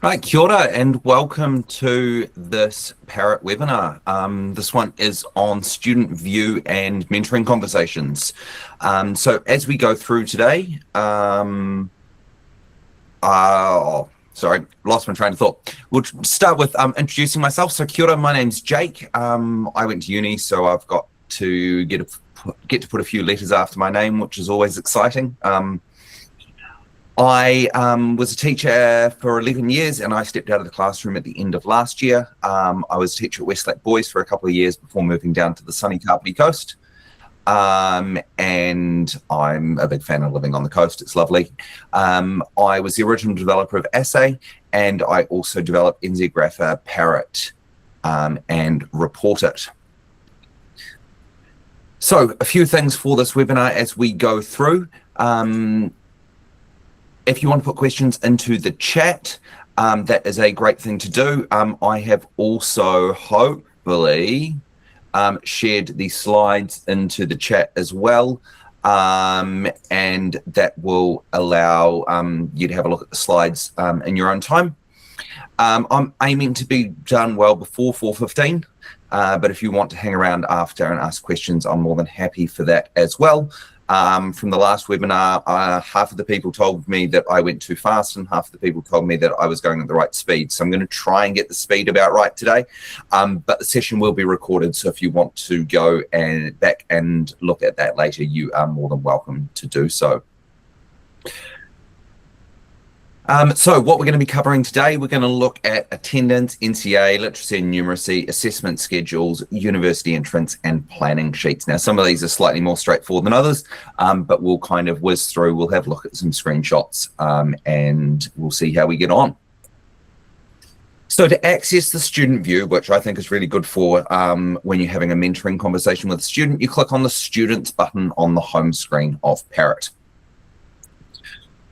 Right, kia ora and welcome to this PAROT webinar. This one is on student view and mentoring conversations. So as we go through today, sorry, lost my train of thought. We'll start with introducing myself. So kia ora, my name's Jake. I went to uni, so I've got to get to put a few letters after my name, which is always exciting. I was a teacher for 11 years and I stepped out of the classroom at the end of last year. I was a teacher at Westlake Boys for a couple of years before moving down to the sunny Kapiti Coast. And I'm a big fan of living on the coast. It's lovely. I was the original developer of Assay, and I also developed NZ Grapher, PAROT, and Report It. So a few things for this webinar as we go through. If you want to put questions into the chat, that is a great thing to do. I have also hopefully shared the slides into the chat as well, and that will allow you to have a look at the slides in your own time. I'm aiming to be done well before 4:15, but if you want to hang around after and ask questions, I'm more than happy for that as well. From the last webinar, half of the people told me that I went too fast and half of the people told me that I was going at the right speed. So I'm going to try and get the speed about right today, but the session will be recorded. So if you want to go and back and look at that later, you are more than welcome to do so. So what we're going to be covering today, we're going to look at attendance, NCEA, literacy and numeracy, assessment schedules, university entrance and planning sheets. Now, some of these are slightly more straightforward than others, but we'll kind of whiz through. We'll have a look at some screenshots and we'll see how we get on. So to access the student view, which I think is really good for when you're having a mentoring conversation with a student, you click on the students button on the home screen of PAROT.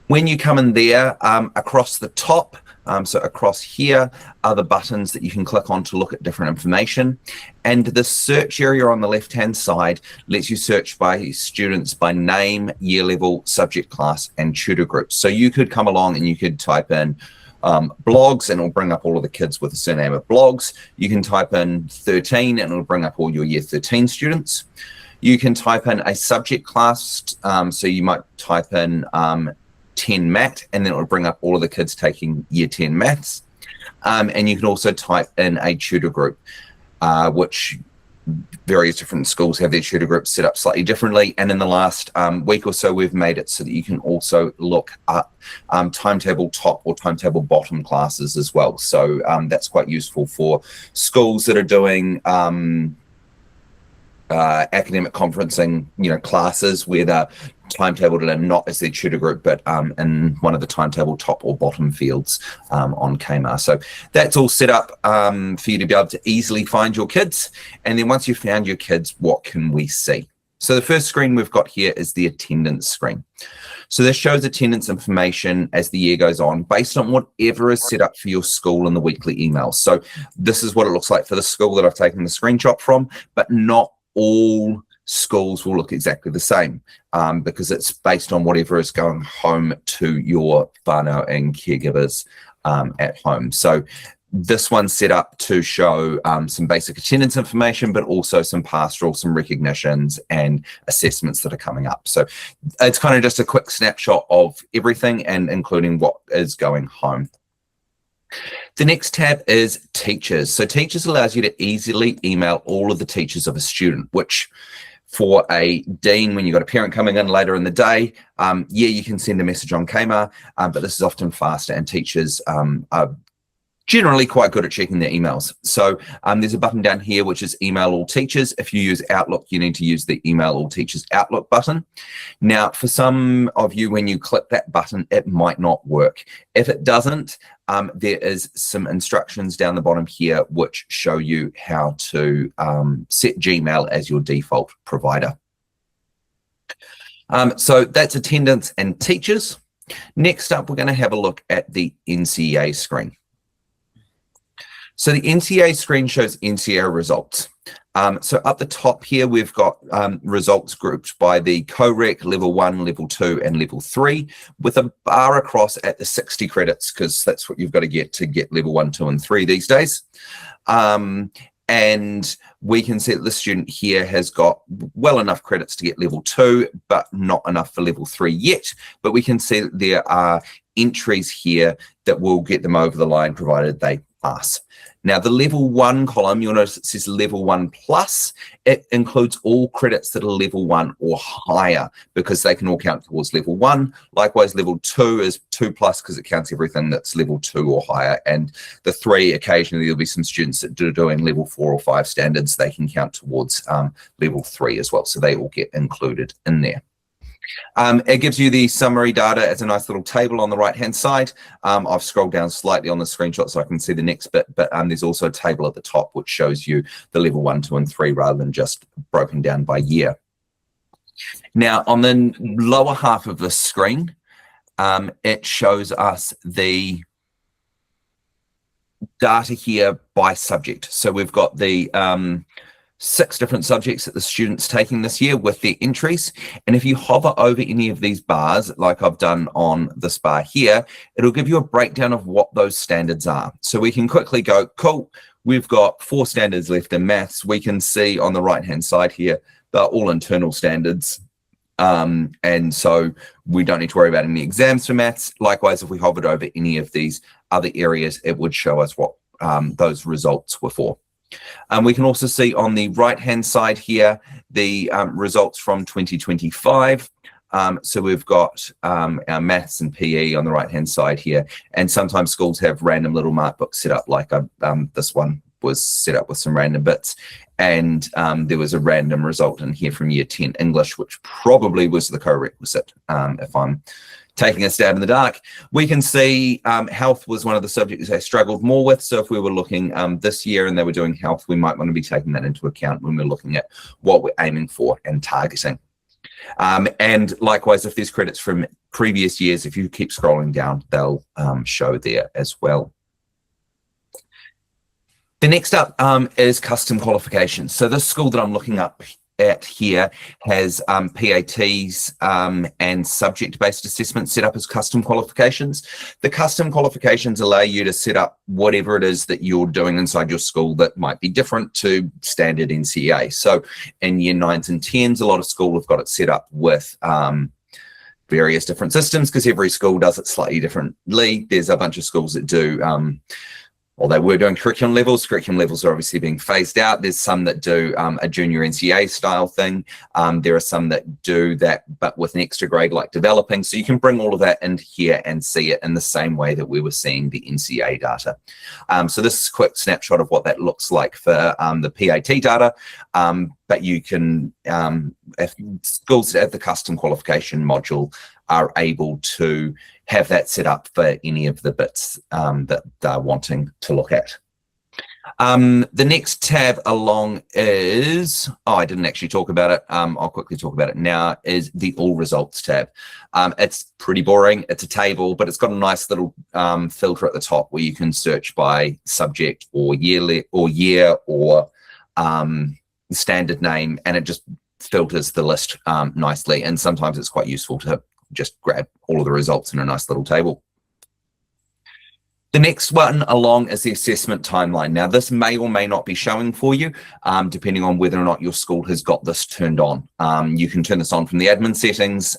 When you come in there, across the top, so across here are the buttons that you can click on to look at different information. And the search area on the left-hand side lets you search by students by name, year level, subject class, and tutor groups. So you could come along and you could type in blogs and it'll bring up all of the kids with the surname of blogs. You can type in 13 and it'll bring up all your year 13 students. You can type in a subject class. So you might type in 10 Math, and then it will bring up all of the kids taking year 10 maths. And you can also type in a tutor group, which various different schools have their tutor groups set up slightly differently. And in the last week or so, we've made it so that you can also look up timetable top or timetable bottom classes as well. So that's quite useful for schools that are doing academic conferencing, classes where they're timetabled in not as their tutor group, but in one of the timetable top or bottom fields on Kmart. So that's all set up for you to be able to easily find your kids. And then once you've found your kids, what can we see? So the first screen we've got here is the attendance screen. So this shows attendance information as the year goes on based on whatever is set up for your school in the weekly emails. So this is what it looks like for the school that I've taken the screenshot from, but not all schools will look exactly the same because it's based on whatever is going home to your whānau and caregivers at home. So this one's set up to show some basic attendance information, but also some pastoral, some recognitions and assessments that are coming up. So it's kind of just a quick snapshot of everything and including what is going home. The next tab is teachers. So teachers allows you to easily email all of the teachers of a student, which for a dean, when you've got a parent coming in later in the day, yeah, you can send a message on Kmart, but this is often faster and teachers are generally quite good at checking their emails. So there's a button down here which is email all teachers. If you use Outlook, you need to use the email all teachers Outlook button. Now, for some of you, when you click that button, it might not work. If it doesn't, there is some instructions down the bottom here which show you how to set Gmail as your default provider. So that's attendance and teachers. Next up, we're going to have a look at the NCEA screen. So the NCEA screen shows NCEA results. So up the top here, we've got results grouped by the co-rec, level 1, level 2, and level 3, with a bar across at the 60 credits, because that's what you've got to get level 1, 2, and 3 these days. And we can see that the student here has got well enough credits to get level 2, but not enough for level 3 yet. But we can see that there are entries here that will get them over the line, provided they pass. Now, the level 1 column, you'll notice it says level 1 plus. It includes all credits that are level 1 or higher, because they can all count towards level 1. Likewise, level 2 is 2 plus, because it counts everything that's level 2 or higher. And the 3, occasionally there'll be some students that are doing level 4 or 5 standards. They can count towards level 3 as well. So they all get included in there. It gives you the summary data as a nice little table on the right hand side. I've scrolled down slightly on the screenshot so I can see the next bit, but there's also a table at the top which shows you the level 1, 2, and 3 rather than just broken down by year. Now, on the lower half of the screen, it shows us the data here by subject. So we've got the 6 different subjects that the students taking this year with their entries. And if you hover over any of these bars, like I've done on this bar here, it'll give you a breakdown of what those standards are. So we can quickly go, cool, we've got 4 standards left in maths. We can see on the right-hand side here, they're all internal standards. And so we don't need to worry about any exams for maths. Likewise, if we hovered over any of these other areas, it would show us what those results were for. We can also see on the right-hand side here the results from 2025. So we've got our maths and PE on the right-hand side here. And sometimes schools have random little mark books set up, like this one was set up with some random bits. And there was a random result in here from year 10 English, which probably was the co-requisite, if I'm taking a stab in the dark. We can see health was one of the subjects they struggled more with. So if we were looking this year and they were doing health, we might want to be taking that into account when we're looking at what we're aiming for and targeting. And likewise, if there's credits from previous years, if you keep scrolling down, they'll show there as well. The next up is custom qualifications. So this school that I'm looking up at here has PATs and subject-based assessment set up as custom qualifications. The custom qualifications allow you to set up whatever it is that you're doing inside your school that might be different to standard NCEA. So in year 9s and 10s, a lot of schools have got it set up with various different systems, because every school does it slightly differently. There's a bunch of schools that do well, they were doing curriculum levels. Curriculum levels are obviously being phased out. There's some that do a junior NCEA style thing. There are some that do that, but with an extra grade like developing. So you can bring all of that in here and see it in the same way that we were seeing the NCEA data. So this is a quick snapshot of what that looks like for the PAT data. But you can, if schools that have the custom qualification module are able to have that set up for any of the bits that they're wanting to look at. The next tab along is, I didn't actually talk about it. I'll quickly talk about it now, is the all results tab. It's pretty boring. It's a table, but it's got a nice little filter at the top where you can search by subject or year or standard name, and it just filters the list nicely. And sometimes it's quite useful to just grab all of the results in a nice little table. The next one along is the assessment timeline. Now, this may or may not be showing for you, depending on whether or not your school has got this turned on. You can turn this on from the admin settings.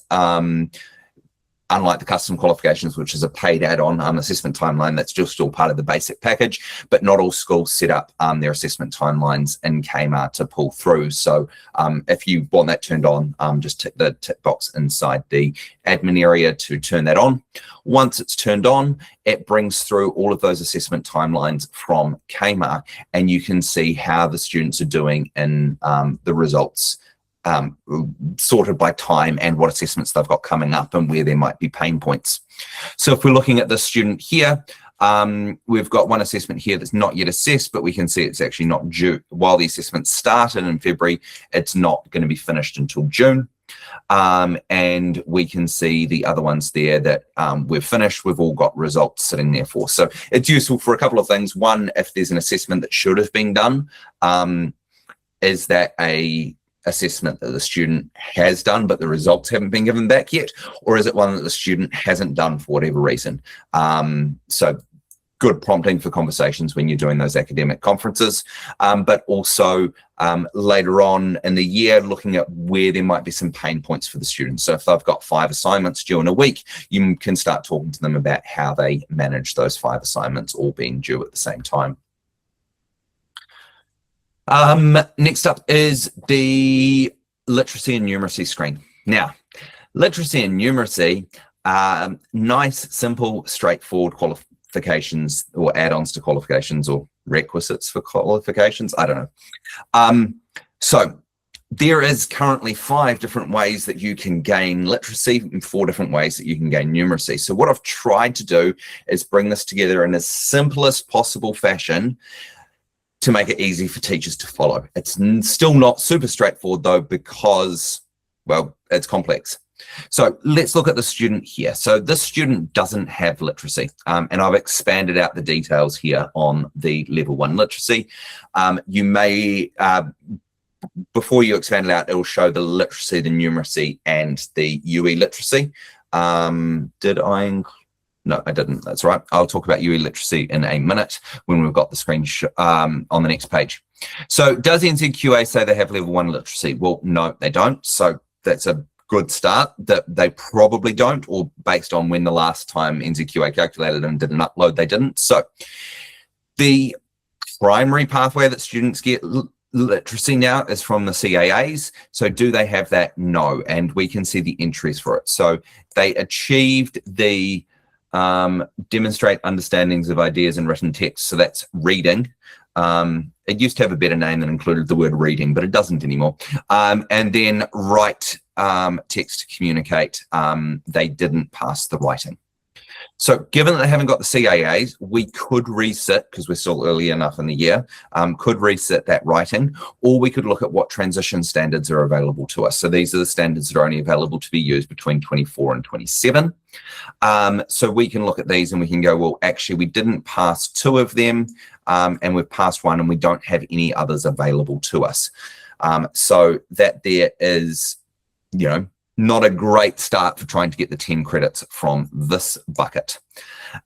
Unlike the custom qualifications, which is a paid add-on assessment timeline, that's just still part of the basic package, but not all schools set up their assessment timelines in Kmart to pull through. So if you want that turned on, just tick the tick box inside the admin area to turn that on. Once it's turned on, it brings through all of those assessment timelines from Kmart, and you can see how the students are doing in the results, sorted by time and what assessments they've got coming up and where there might be pain points. So if we're looking at the student here, we've got one assessment here that's not yet assessed, but we can see it's actually not due. While the assessment started in February, it's not going to be finished until June. and we can see the other ones there that we've finished. We've all got results sitting there for. So it's useful for a couple of things. One, if there's an assessment that should have been done, is that a assessment that the student has done but the results haven't been given back yet, or is it one that the student hasn't done for whatever reason? So good prompting for conversations when you're doing those academic conferences, but also later on in the year, looking at where there might be some pain points for the students. So if they've got 5 assignments due in a week, you can start talking to them about how they manage those 5 assignments all being due at the same time. Next up is the literacy and numeracy screen. Now, literacy and numeracy, nice, simple, straightforward qualifications or add-ons to qualifications or requisites for qualifications. I don't know. So there is currently 5 different ways that you can gain literacy and 4 different ways that you can gain numeracy. So what I've tried to do is bring this together in as simple as possible fashion to make it easy for teachers to follow. It's still not super straightforward though, because, well, it's complex. So let's look at the student here. So this student doesn't have literacy, and I've expanded out the details here on the level 1 literacy. You may, before you expand it out, it'll show the literacy, the numeracy, and the UE literacy. Did I include? No, I didn't. That's right. I'll talk about UE literacy in a minute when we've got the screen on the next page. So does NCEA say they have level 1 literacy? Well, no, they don't. So that's a good start, that they probably don't, or based on when the last time NCEA calculated and did an upload, they didn't. So the primary pathway that students get literacy now is from the CAAs. So do they have that? No. And we can see the entries for it. So they achieved the demonstrate understandings of ideas in written text. So that's reading. It used to have a better name that included the word reading, but it doesn't anymore. And then write text to communicate. They didn't pass the writing. So given that they haven't got the CAAs, we could resit, because we're still early enough in the year, could resit that writing, or we could look at what transition standards are available to us. So these are the standards that are only available to be used between 24 and 27. So we can look at these and we can go, well, actually, we didn't pass 2 of them, and we've passed 1, and we don't have any others available to us. So that there is, you know, not a great start for trying to get the 10 credits from this bucket.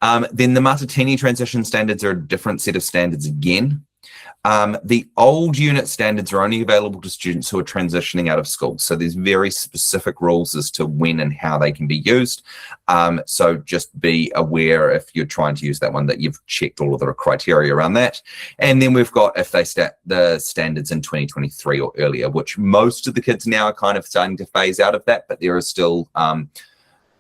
Then the Martini transition standards are a different set of standards again. The old unit standards are only available to students who are transitioning out of school. So there's very specific rules as to when and how they can be used. So just be aware if you're trying to use that one that you've checked all of the criteria around that. And then we've got if they start the standards in 2023 or earlier, which most of the kids now are kind of starting to phase out of that, but there are still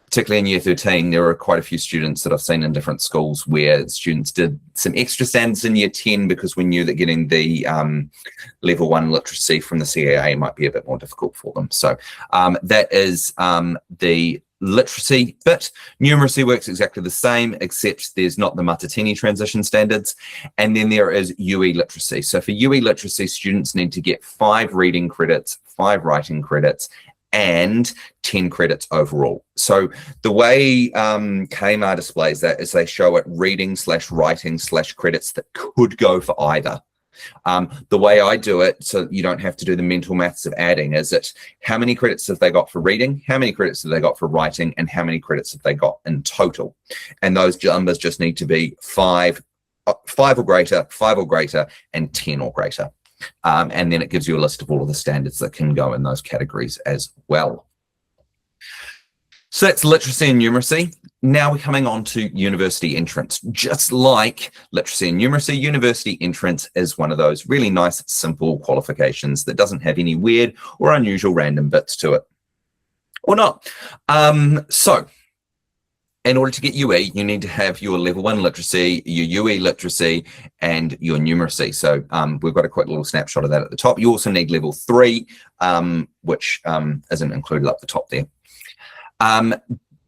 particularly in year 13, there are quite a few students that I've seen in different schools where students did some extra standards in year 10 because we knew that getting the level 1 literacy from the CAA might be a bit more difficult for them. So that is the literacy bit. Numeracy works exactly the same, except there's not the Martini transition standards. And then there is UE literacy. So for UE literacy, students need to get 5 reading credits, 5 writing credits, and 10 credits overall. So the way KMAR displays that is they show it reading/writing/credits that could go for either. The way I do it, so you don't have to do the mental maths of adding, is it how many credits have they got for reading, how many credits have they got for writing, and how many credits have they got in total? And those numbers just need to be 5 or greater, 5 or greater, and 10 or greater. And then it gives you a list of all of the standards that can go in those categories as well. So that's literacy and numeracy. Now we're coming on to university entrance. Just like literacy and numeracy, university entrance is one of those really nice, simple qualifications that doesn't have any weird or unusual random bits to it. Or not. So in order to get UE, you need to have your level 1 literacy, your UE literacy, and your numeracy. So we've got a quick little snapshot of that at the top. You also need level 3, which isn't included up the top there.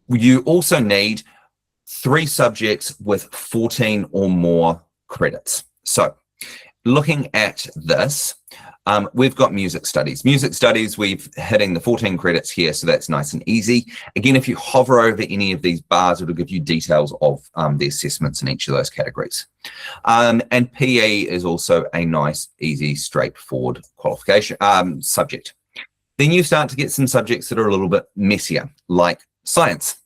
You also need 3 subjects with 14 or more credits. So looking at this, we've got music studies. Music studies, we've hitting the 14 credits here, so that's nice and easy. Again, if you hover over any of these bars, it'll give you details of the assessments in each of those categories. And PE is also a nice, easy, straightforward qualification subject. Then you start to get some subjects that are a little bit messier, like science.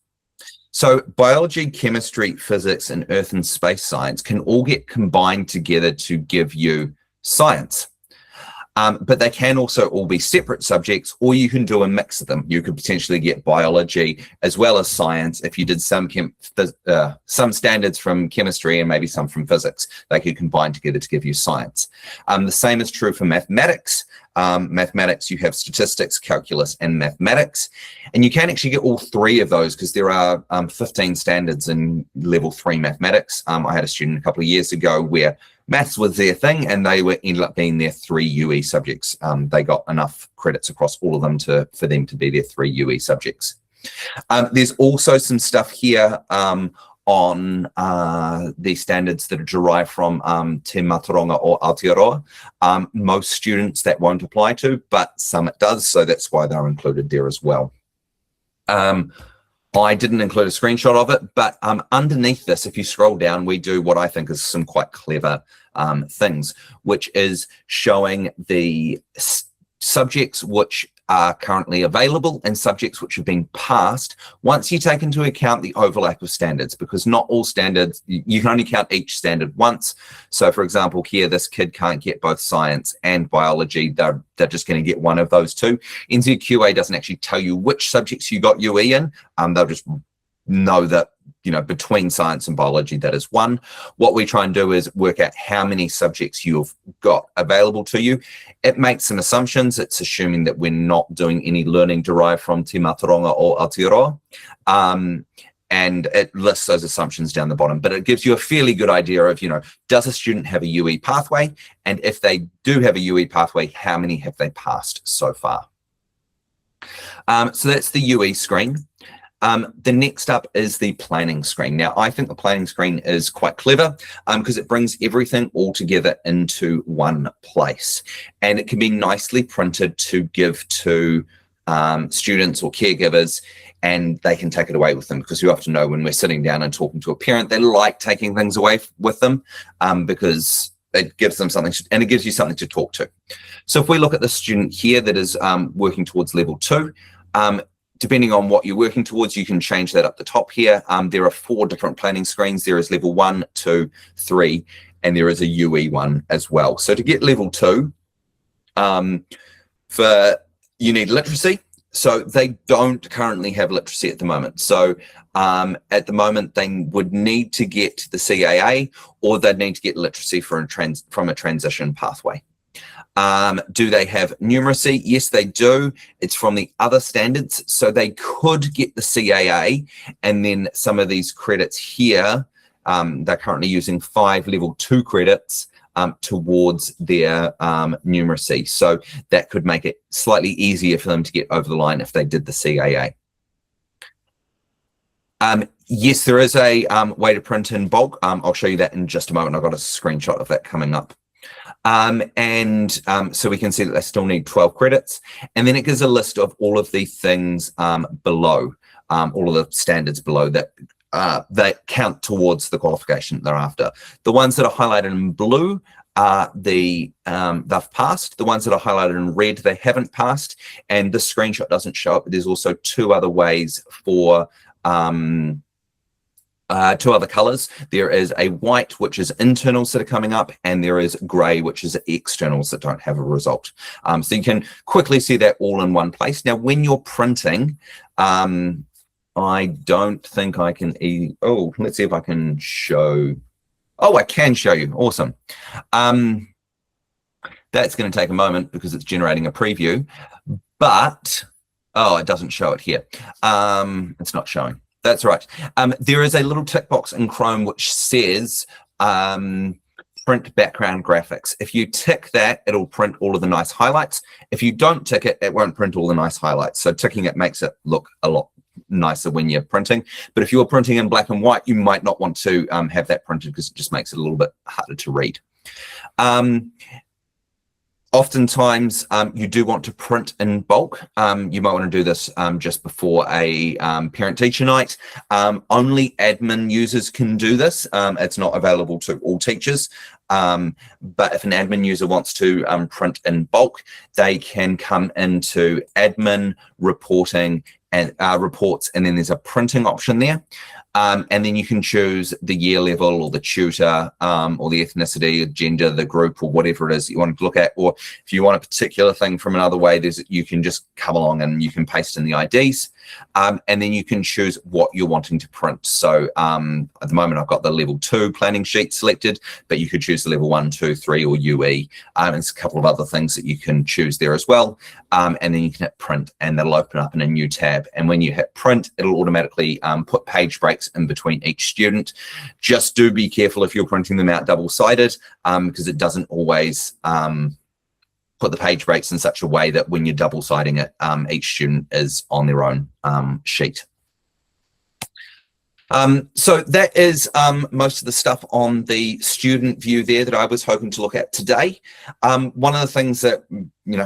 So biology, chemistry, physics, and earth and space science can all get combined together to give you science. But they can also all be separate subjects, or you can do a mix of them. You could potentially get biology as well as science if you did some standards from chemistry and maybe some from physics. They could combine together to give you science. The same is true for mathematics. Mathematics, you have statistics, calculus, and mathematics. And you can actually get all three of those because there are 15 standards in level 3 mathematics. I had a student a couple of years ago where maths was their thing, and they ended up being their 3 UE subjects. They got enough credits across all of them for them to be their 3 UE subjects. There's also some stuff here on the standards that are derived from Te Mataronga or Aotearoa. Most students that won't apply to, but some it does, so that's why they're included there as well. I didn't include a screenshot of it, but underneath this, if you scroll down, we do what I think is some quite clever things, which is showing the subjects which are currently available and subjects which have been passed once you take into account the overlap of standards, because not all standards, you can only count each standard once. So for example, here, this kid can't get both science and biology. They're just going to get one of those two. NCEA doesn't actually tell you which subjects you got UE in. They'll just know that, you know, between science and biology, that is one. What we try and do is work out how many subjects you've got available to you. It makes some assumptions. It's assuming that we're not doing any learning derived from Te Mataronga or Aotearoa. And it lists those assumptions down the bottom, but it gives you a fairly good idea of, you know, does a student have a UE pathway? And if they do have a UE pathway, how many have they passed so far? So that's the UE screen. The next up is the planning screen. Now, I think the planning screen is quite clever because it brings everything all together into one place, and it can be nicely printed to give to students or caregivers, and they can take it away with them, because you often know when we're sitting down and talking to a parent, they like taking things away with them because it gives them something, and it gives you something to talk to. So if we look at the student here that is working towards level 2, depending on what you're working towards, you can change that up the top here. There are 4 different planning screens. There is level 1, 2, 3, and there is a UE one as well. So to get level 2, you need literacy. So they don't currently have literacy at the moment. So at the moment, they would need to get the CAA, or they'd need to get literacy from a transition pathway. Do they have numeracy? Yes, they do. It's from the other standards. So they could get the CAA, and then some of these credits here, they're currently using 5 level 2 credits towards their numeracy. So that could make it slightly easier for them to get over the line if they did the CAA. Yes, there is a way to print in bulk. I'll show you that in just a moment. I've got a screenshot of that coming up. So we can see that they still need 12 credits. And then it gives a list of all of the things below, all of the standards below that count towards the qualification they're after. The ones that are highlighted in blue are they've passed. The ones that are highlighted in red, they haven't passed. And the screenshot doesn't show it, but there's also 2 other ways for 2 other colors. There is a white, which is internals that are coming up, and there is gray, which is externals that don't have a result. So you can quickly see that all in one place. Now, when you're printing, I don't think I can, let's see if I can show. Oh, I can show you. Awesome. That's going to take a moment because it's generating a preview, but, it doesn't show it here. It's not showing. That's right. There is a little tick box in Chrome which says print background graphics. If you tick that, it'll print all of the nice highlights. If you don't tick it, it won't print all the nice highlights. So ticking it makes it look a lot nicer when you're printing. But if you're printing in black and white, you might not want to have that printed because it just makes it a little bit harder to read. Oftentimes, you do want to print in bulk. You might want to do this just before a parent-teacher night. Only admin users can do this. It's not available to all teachers. But if an admin user wants to print in bulk, they can come into admin reporting and reports, and then there's a printing option there. And then you can choose the year level or the tutor or the ethnicity, or gender, the group, or whatever it is that you want to look at. Or if you want a particular thing from another way, you can just come along and you can paste in the IDs. And then you can choose what you're wanting to print. So at the moment, I've got the level 2 planning sheet selected, but you could choose the level 1, 2, 3, or UE. There's a couple of other things that you can choose there as well. And then you can hit print, and that'll open up in a new tab. And when you hit print, it'll automatically put page breaks in between each student. Just do be careful if you're printing them out double-sided, because it doesn't always put the page breaks in such a way that when you're double-siding it, each student is on their own sheet. So that is most of the stuff on the student view there that I was hoping to look at today. One of the things that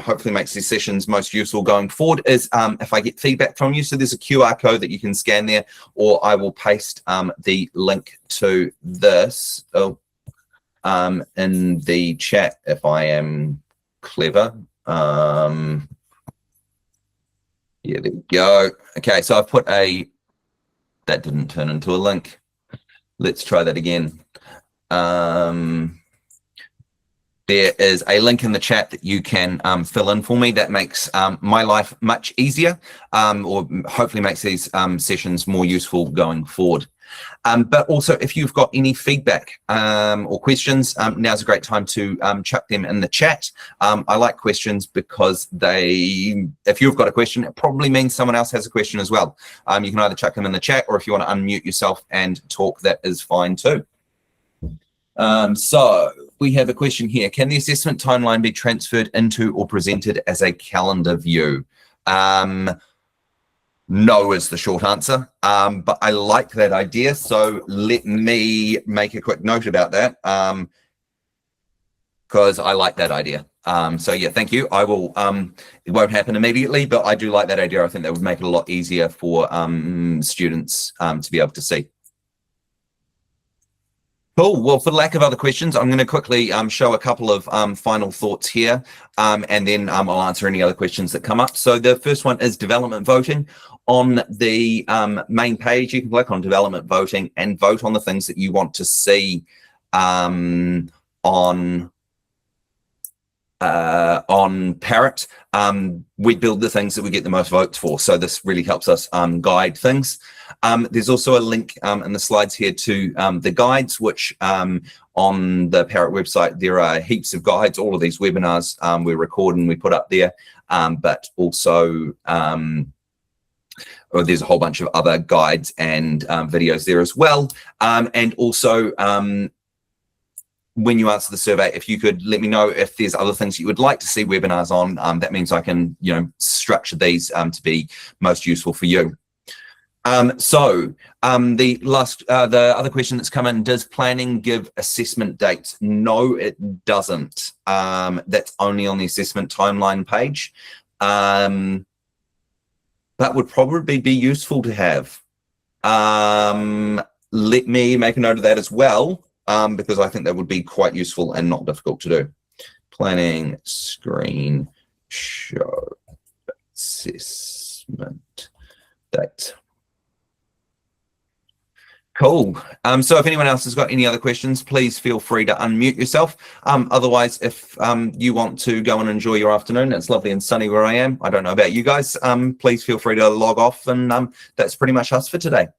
hopefully makes these sessions most useful going forward is if I get feedback from you. So there's a QR code that you can scan there, or I will paste the link to this in the chat if I am clever. Yeah, there we go. Okay, so I've put that didn't turn into a link. Let's try that again. There is a link in the chat that you can fill in for me. That makes my life much easier, or hopefully makes these sessions more useful going forward. But also, if you've got any feedback or questions, now's a great time to chuck them in the chat. I like questions because if you've got a question, it probably means someone else has a question as well. You can either chuck them in the chat, or if you want to unmute yourself and talk, that is fine too. So we have a question here. Can the assessment timeline be transferred into or presented as a calendar view? No is the short answer, but I like that idea. So let me make a quick note about that, because I like that idea. So yeah, thank you. I will, it won't happen immediately, but I do like that idea. I think that would make it a lot easier for students to be able to see. Cool. Well, for the lack of other questions, I'm going to quickly show a couple of final thoughts here, and then I'll answer any other questions that come up. So the first one is development voting. On the main page, you can click on development voting and vote on the things that you want to see on PAROT. We build the things that we get the most votes for. So this really helps us guide things. There's also a link in the slides here to the guides, which on the PAROT website, there are heaps of guides. All of these webinars we record and we put up there, but also there's a whole bunch of other guides and videos there as well. And also, when you answer the survey, if you could let me know if there's other things you would like to see webinars on, that means I can, structure these to be most useful for you. The other question that's come in, does planning give assessment dates? No, it doesn't. That's only on the assessment timeline page. That would probably be useful to have. Let me make a note of that as well, because I think that would be quite useful and not difficult to do. Planning screen show assessment date. Cool. So if anyone else has got any other questions, please feel free to unmute yourself. Otherwise, if you want to go and enjoy your afternoon, it's lovely and sunny where I am. I don't know about you guys. Please feel free to log off, and that's pretty much us for today.